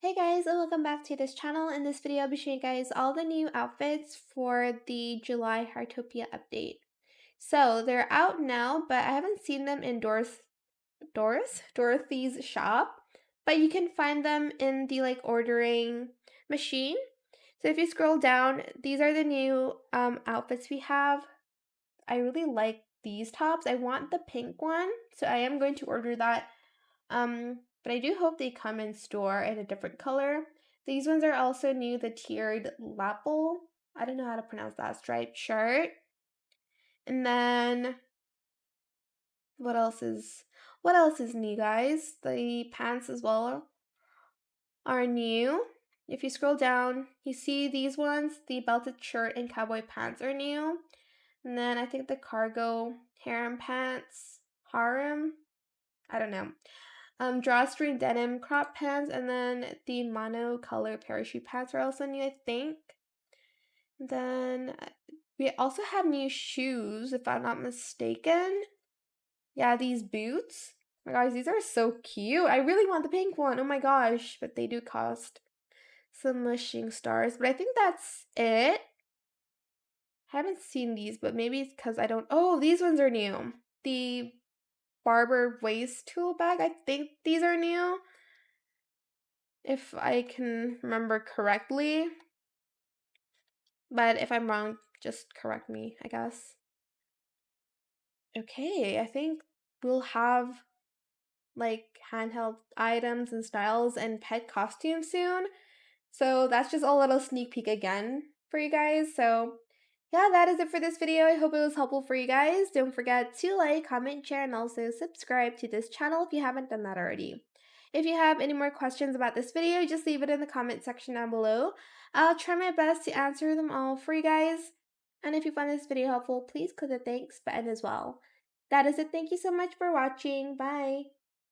Hey guys, and welcome back to this channel. In this video, I'll be showing you guys all the new outfits for the July Heartopia update. So they're out now, but I haven't seen them in Dorothy's shop, but you can find them in the ordering machine. So if you scroll down, these are the new outfits we have. I really like these tops. I want the pink one, so I am going to order that. But I do hope they come in store in a different color. These ones are also new, the tiered lapel. I don't know how to pronounce that, striped shirt. And then what else is new, guys? The pants as well are new. If you scroll down, you see these ones, the belted shirt and cowboy pants are new. And then I think the cargo harem pants, I don't know. Drawstring denim crop pants, and then the mono color parachute pants are also new, I think. Then we also have new shoes, if I'm not mistaken. Yeah, these boots. Oh my gosh, these are so cute. I really want the pink one. Oh my gosh, but they do cost some mushing stars. But I think that's it. I haven't seen these, but maybe it's because I don't. Oh, these ones are new. The barber waist tool bag. I think these are new, if I can remember correctly. But if I'm wrong, just correct me, I guess. Okay, I think we'll have handheld items and styles and pet costumes soon. So that's just a little sneak peek again for you guys. So yeah, that is it for this video. I hope it was helpful for you guys. Don't forget to like, comment, share, and also subscribe to this channel if you haven't done that already. If you have any more questions about this video, just leave it in the comment section down below. I'll try my best to answer them all for you guys. And if you found this video helpful, please click the thanks button as well. That is it. Thank you so much for watching. Bye.